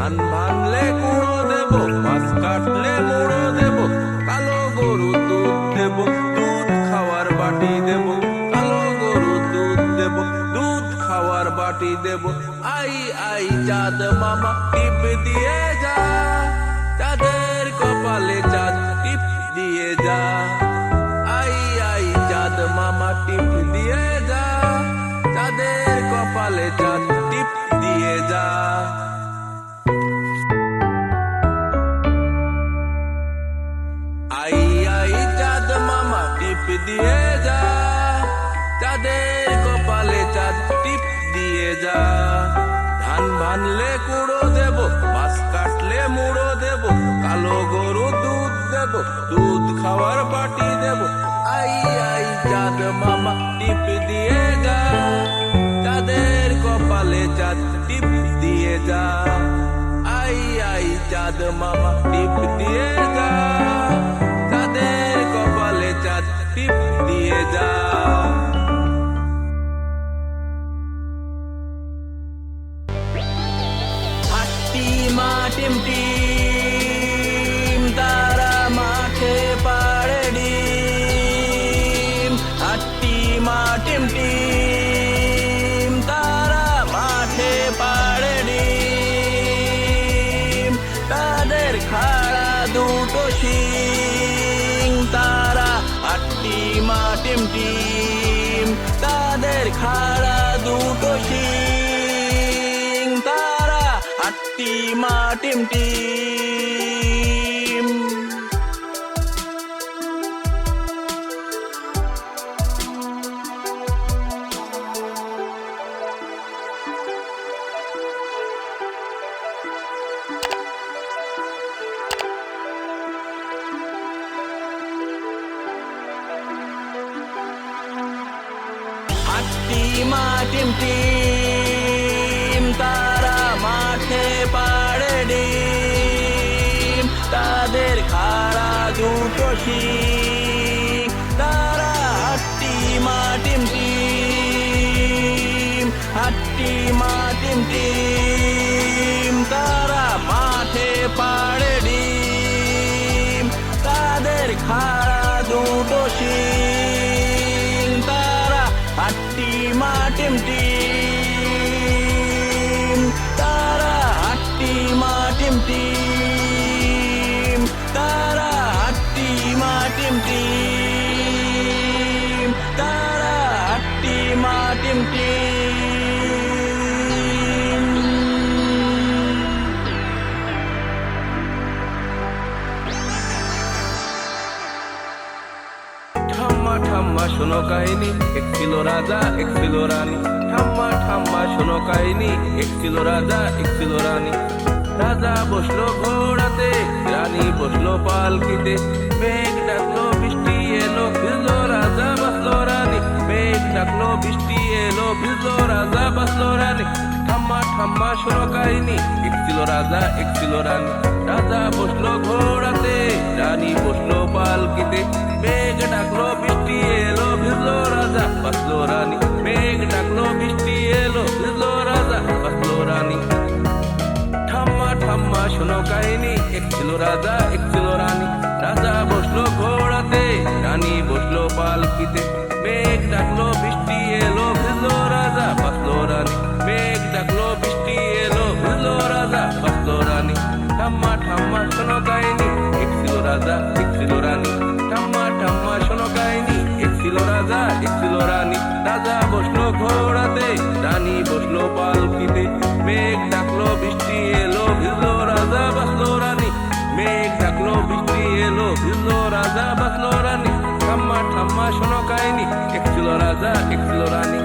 ধান ভানলে কুড়ো দেব, মাছ কাটলে মুড়ো দেব, কালো গরু দুধ দেব, দুধ খাওয়ার বাটি দেব, কালো গরু দুধ দেব, দুধ খাওয়ার বাটি দেব। আই আই চাঁদ মামা টিপ দিয়ে যা, চাঁদের কপালে চাঁদ টিপ দিয়ে যা। আই আই চাঁদ মামা টিপ দিয়ে যা, চাঁদের কপালে চাঁদ টিপ দিয়ে যা। আই আই চাঁদ মামা টিপ দিয়ে যা, চাঁদের কপালে চাঁদ টিপ দিয়ে যা। ধান ভানলে কুড়ো দেব, মাছ কাটলে মুড়ো দেব, কালো গরু দুধ দেব, দুধ খাওয়ার বাটি দেব। আই আই চাঁদ মামা টিপ দিয়ে যা, চাঁদের কপালে চাঁদ টিপ দিয়ে যা। আই আই চাঁদ মামা টিপ দিয়ে যা, চাঁদের কপালে চাঁদ টিপ দিয়ে যা। মা টিম টিম তারা মাঠে পাড়ে ডিম, হাট্টি মা টিম টিম তারা মাঠে পাড়ে ডিম। তাদের খাড়া দুটো শিং, তারা হাট্টি মা টিম টিম, তাদের খাড়া দুটো শিং, তারা হাট্টি মা টিম টিম। হাট্টি মা টিম টিম তারা মাঠে পাড়ে ডিম, তাদের খাড়া দুটো শিং, তারা হাট্টি মা টিম টিম, হাট্টি মা টিম টিম তারা মাঠে পাড়ে ডিম, তাদের খাড়া দুটো শিং, তারা হাট্টি মা টিম টিম, তারা হাট্টি মা টিম টিম, তারা হাট্টি মা টিম টিম, তারা হাট্টি মা টিম টিম। ঠাম্মা ঠাম্মা শোনো কাহিনী, এক ছিল রাজা এক ছিল রানী। ঠাম্মা ঠাম্মা শোনো কাহিনী, এক ছিল রাজা এক ছিল রানী। রাজা বসলো ঘোড়াতে, রানী বসলো পালকিতে। মেঘ ডাকলো বৃষ্টি এলো, ভিজলো রাজা বাসলো রানী। মেঘ ডাকলো বৃষ্টি এলো, ভিজলো রাজা বাসলো রানী। ঠাম্মা ঠাম্মা শোনো কাহিনী, এক ছিল রাজা এক ছিল রানী। রাজা বসলো ঘোড়াতে, রানী বসলো পালকিতে। মেঘ ডাকলো বৃষ্টি এলো, ভিজলো রাজা বাসলো রানী। মেঘ ডাকলো বৃষ্টি এলো, ভিজলো রাজা বাসলো রানী। ঠাম্মা ঠাম্মা শোনো কাহিনী, এক ছিল রাজা এক ছিল রানী। রাজা বসলো ঘোড়াতে, রানী বসলো পালকিতে। মেঘ ডাকলো বৃষ্টি এলো, ভিজলো রাজা বাসলো রানী। মেঘ ডাকলো বৃষ্টি এলো, ভিজলো রাজা বাসলো রানী। ঠাম্মা ঠাম্মা শোনো কাহিনী, এক ছিল রাজা এক ছিল রানী। ঠাম্মা ঠাম্মা শোনো কাহিনী, এক ছিল রাজা এক ছিল রানী। রাজা বসলো ঘোড়াতে, রানী বসলো পালকিতে। মেঘ ডাকলো বৃষ্টি এলো, ভিজলো রাজা বাসলো রানী। মেঘ ডাকলো বৃষ্টি এলো, ভিজলো রাজা বাসলো রানী। ঠাম্মা ঠাম্মা শোনো কাহিনী, এক ছিল রাজা এক ছিল রানী।